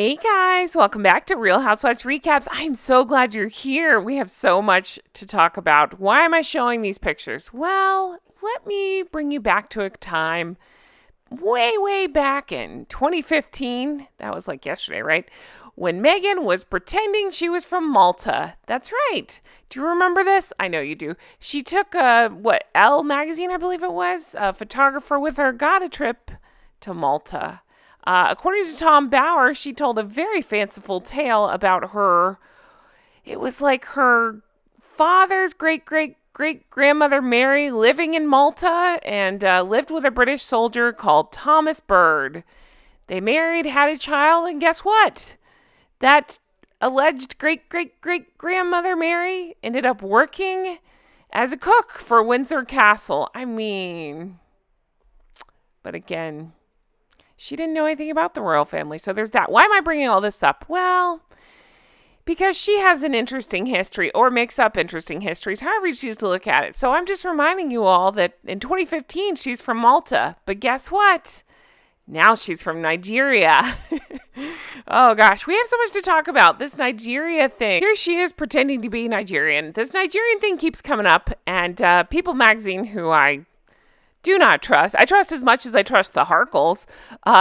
Hey guys, welcome back to Real Housewives Recaps. I'm so glad you're here. We have so much to talk about. Why am I showing these pictures? Well, let me bring you back to a time way back in 2015. That was like yesterday, right? When Meghan was pretending she was from Malta. That's right. Do you remember this? I know you do. She took Elle magazine, I believe it was, a photographer with her, got a trip to Malta. According to Tom Bauer, she told a very fanciful tale about her. It was like her father's great grandmother Mary living in Malta and lived with a British soldier called Thomas Bird. They married, had a child, and guess what? That alleged great grandmother Mary ended up working as a cook for Windsor Castle. But again, she didn't know anything about the royal family, so there's that. Why am I bringing all this up? Well, because she has an interesting history, or makes up interesting histories, however you choose to look at it. So I'm just reminding you all that in 2015, she's from Malta. But guess what? Now she's from Nigeria. Oh gosh, we have so much to talk about. This Nigeria thing. Here she is pretending to be Nigerian. This Nigerian thing keeps coming up, and People magazine, who I do not trust, I trust as much as I trust the Harkles,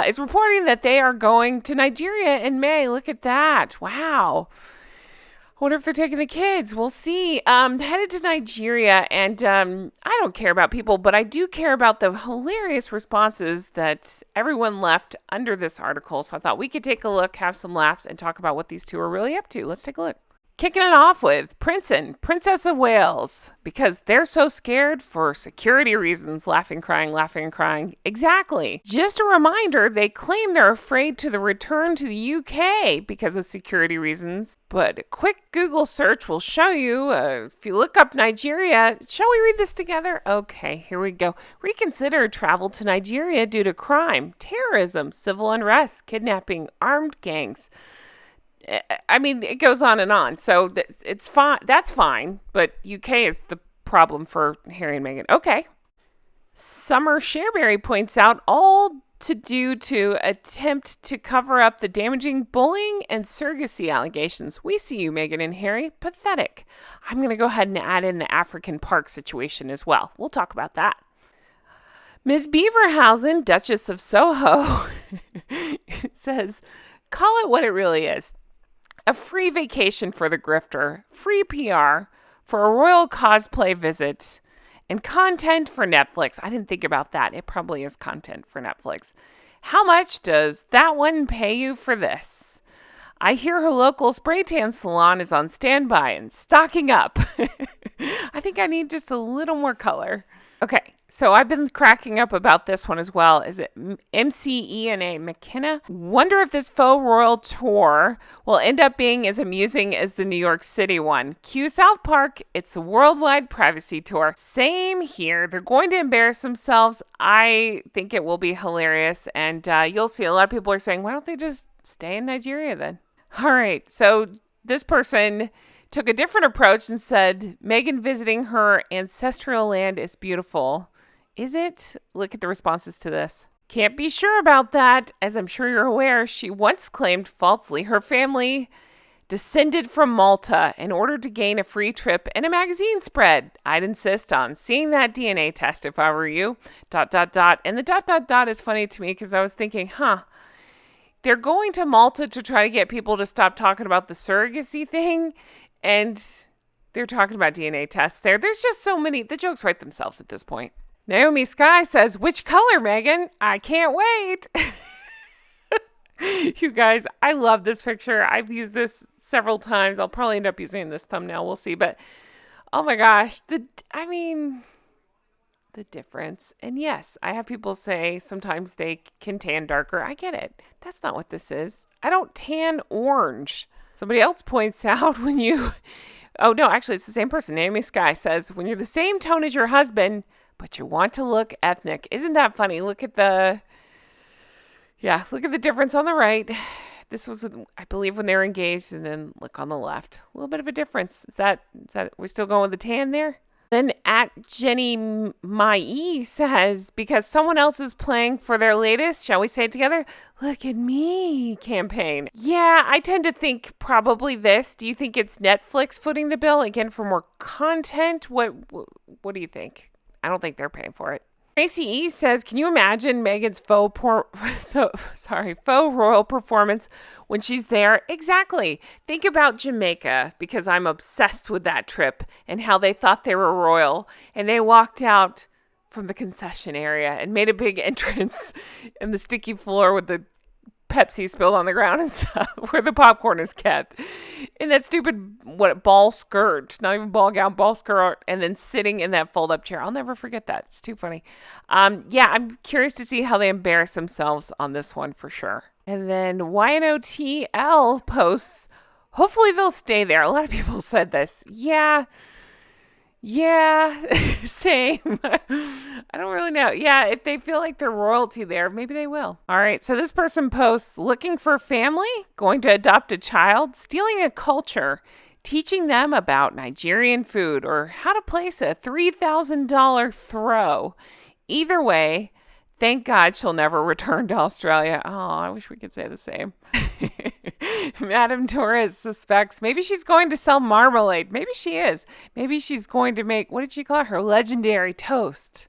is reporting that they are going to Nigeria in May. Look at that. Wow. I wonder if they're taking the kids. We'll see. Headed to Nigeria, and I don't care about people, but I do care about the hilarious responses that everyone left under this article. So I thought we could take a look, have some laughs, and talk about what these two are really up to. Let's take a look. Kicking it off with Prince and Princess of Wales, because they're so scared for security reasons. Laughing, and crying. Exactly. Just a reminder, they claim they're afraid to the return to the UK because of security reasons. But a quick Google search will show you, if you look up Nigeria, shall we read this together? Okay, here we go. Reconsider travel to Nigeria due to crime, terrorism, civil unrest, kidnapping, armed gangs. It goes on and on. So it's fine. That's fine. But UK is the problem for Harry and Meghan. Okay. Summer Shareberry points out all to do to attempt to cover up the damaging bullying and surrogacy allegations. We see you, Meghan and Harry. Pathetic. I'm going to go ahead and add in the African Park situation as well. We'll talk about that. Ms. Beaverhausen, Duchess of Soho, says, call it what it really is. A free vacation for the grifter, free PR for a royal cosplay visit, and content for Netflix. I didn't think about that. It probably is content for Netflix. How much does that one pay you for this? I hear her local spray tan salon is on standby and stocking up. I think I need just a little more color. Okay, so I've been cracking up about this one as well. Is it McKenna? Wonder if this faux royal tour will end up being as amusing as the New York City one. Cue South Park. It's a worldwide privacy tour. Same here. They're going to embarrass themselves. I think it will be hilarious. And you'll see a lot of people are saying, why don't they just stay in Nigeria then? All right, so this person took a different approach and said, Meghan visiting her ancestral land is beautiful. Is it? Look at the responses to this. Can't be sure about that. As I'm sure you're aware, she once claimed falsely her family descended from Malta in order to gain a free trip and a magazine spread. I'd insist on seeing that DNA test if I were you. ... And the ... is funny to me because I was thinking, they're going to Malta to try to get people to stop talking about the surrogacy thing. And they're talking about DNA tests there. There's just so many. The jokes write themselves at this point. Naomi Sky says, which color, Meghan? I can't wait. You guys, I love this picture. I've used this several times. I'll probably end up using this thumbnail. We'll see. But, oh my gosh. The difference. And yes, I have people say sometimes they can tan darker. I get it. That's not what this is. I don't tan orange. Somebody else points out when you... Oh, no, actually, it's the same person. Naomi Sky says, when you're the same tone as your husband, but you want to look ethnic. Isn't that funny? Look at the difference on the right. This was, I believe, when they were engaged, and then look on the left. A little bit of a difference. Is that we're still going with the tan there? Then at Jenny Mai says, because someone else is playing for their latest, shall we say it together? Look at me campaign. Yeah, I tend to think probably this. Do you think it's Netflix footing the bill again for more content? What do you think? I don't think they're paying for it. Tracy E says, can you imagine Meghan's faux royal performance when she's there? Exactly. Think about Jamaica, because I'm obsessed with that trip and how they thought they were royal. And they walked out from the concession area and made a big entrance in the sticky floor with the Pepsi spilled on the ground and stuff, where the popcorn is kept. In that stupid, ball skirt, not even ball gown, ball skirt, and then sitting in that fold-up chair. I'll never forget that. It's too funny. Yeah, I'm curious to see how they embarrass themselves on this one for sure. And then YNOTL posts, hopefully they'll stay there. A lot of people said this. Yeah, same. I don't really know. Yeah, if they feel like they're royalty there, maybe they will. All right, so this person posts, looking for family, going to adopt a child, stealing a culture, teaching them about Nigerian food, or how to place a $3,000 throw. Either way, thank God she'll never return to Australia. Oh, I wish we could say the same. Madame Torres suspects maybe she's going to sell marmalade. Maybe she is. Maybe she's going to make, what did she call it? Her legendary toast.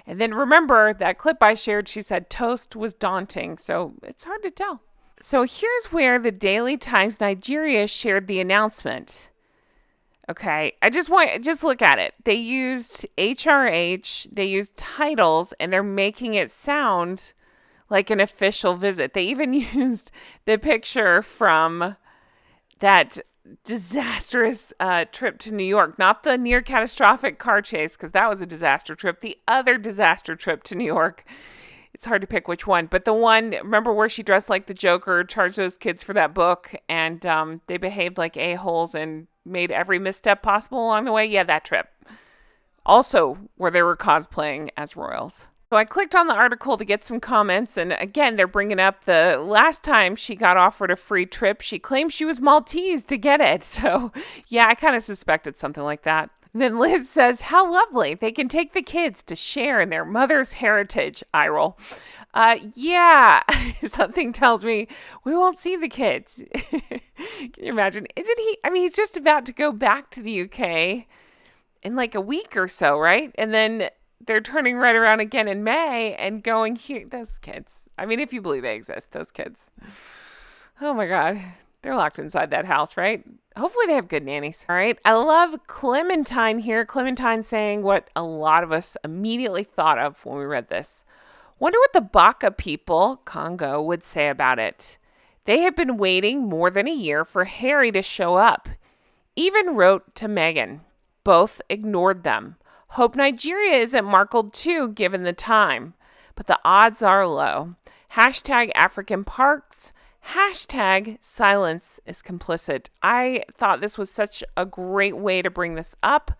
And then remember that clip I shared, she said toast was daunting. So it's hard to tell. So here's where the Daily Times Nigeria shared the announcement. Okay, just look at it. They used HRH, they used titles, and they're making it sound like an official visit. They even used the picture from that disastrous trip to New York, not the near catastrophic car chase, because that was a disaster trip. The other disaster trip to New York. It's hard to pick which one, but the one, remember where she dressed like the Joker, charged those kids for that book, and they behaved like a-holes and made every misstep possible along the way? Yeah, that trip. Also, where they were cosplaying as royals. So I clicked on the article to get some comments, and again, they're bringing up the last time she got offered a free trip, she claimed she was Maltese to get it. So yeah, I kind of suspected something like that. And then Liz says, how lovely. They can take the kids to share in their mother's heritage. Eye roll. Yeah, something tells me we won't see the kids. Can you imagine? Isn't he? I mean, he's just about to go back to the UK in like a week or so, right? And then they're turning right around again in May and going here. Those kids. I mean, if you believe they exist, those kids. Oh my God. They're locked inside that house, right? Hopefully they have good nannies. All right. I love Clementine here. Clementine saying what a lot of us immediately thought of when we read this. Wonder what the Baka people, Congo, would say about it. They have been waiting more than a year for Harry to show up. Even wrote to Meghan. Both ignored them. Hope Nigeria isn't markled too, given the time. But the odds are low. Hashtag African Parks. Hashtag silence is complicit. I thought this was such a great way to bring this up.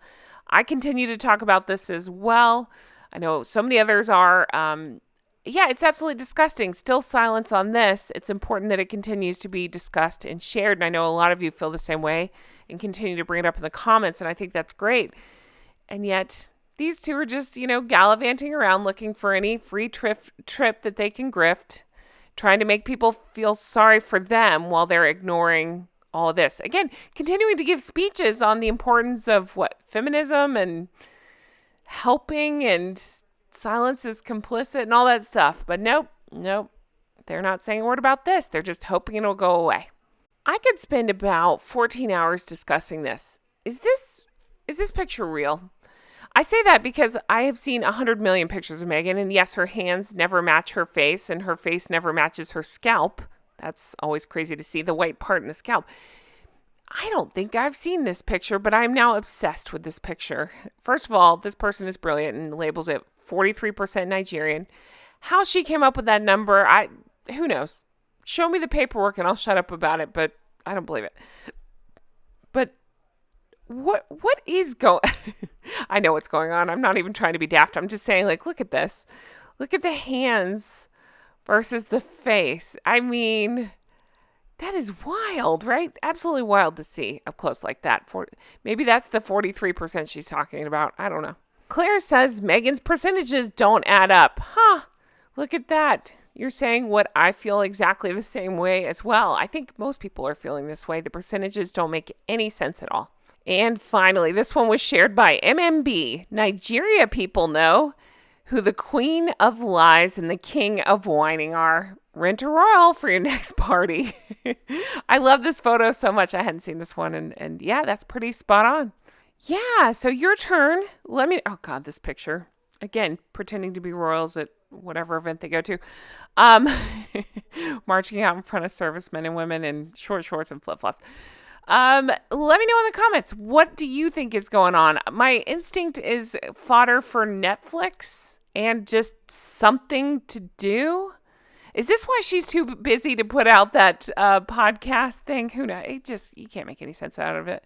I continue to talk about this as well. I know so many others are. Yeah, it's absolutely disgusting. Still silence on this. It's important that it continues to be discussed and shared. And I know a lot of you feel the same way and continue to bring it up in the comments. And I think that's great. And yet these two are just, gallivanting around looking for any free trip that they can grift, trying to make people feel sorry for them while they're ignoring all of this. Again, continuing to give speeches on the importance of feminism and helping and silence is complicit and all that stuff. But nope. They're not saying a word about this. They're just hoping it'll go away. I could spend about 14 hours discussing this. Is this picture real? I say that because I have seen 100 million pictures of Meghan, and yes, her hands never match her face, and her face never matches her scalp. That's always crazy to see, the white part in the scalp. I don't think I've seen this picture, but I'm now obsessed with this picture. First of all, this person is brilliant and labels it 43% Nigerian. How she came up with that number, who knows? Show me the paperwork and I'll shut up about it, but I don't believe it. But what is going I know what's going on. I'm not even trying to be daft. I'm just saying, look at this. Look at the hands versus the face. I mean, that is wild, right? Absolutely wild to see up close like that. Maybe that's the 43% she's talking about. I don't know. Claire says Meghan's percentages don't add up. Huh. Look at that. You're saying what I feel exactly the same way as well. I think most people are feeling this way. The percentages don't make any sense at all. And finally, this one was shared by MMB. Nigeria people know who the queen of lies and the king of whining are. Rent a royal for your next party. I love this photo so much. I hadn't seen this one. And yeah, that's pretty spot on. Yeah, so your turn. Oh God, this picture. Again, pretending to be royals at whatever event they go to. Um, marching out in front of servicemen and women in short shorts and flip-flops. Let me know in the comments. What do you think is going on? My instinct is fodder for Netflix and just something to do. Is this why she's too busy to put out that podcast thing? Who knows? You can't make any sense out of it.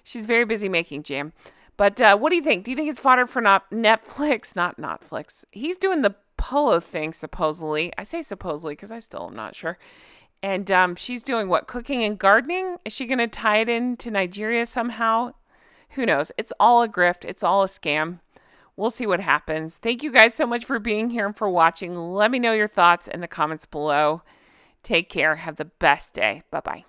She's very busy making jam. But what do you think? Do you think it's fodder for Netflix? Not Netflix. He's doing the polo thing, supposedly. I say supposedly because I still am not sure. And she's doing what? Cooking and gardening? Is she going to tie it into Nigeria somehow? Who knows? It's all a grift. It's all a scam. We'll see what happens. Thank you guys so much for being here and for watching. Let me know your thoughts in the comments below. Take care. Have the best day. Bye-bye.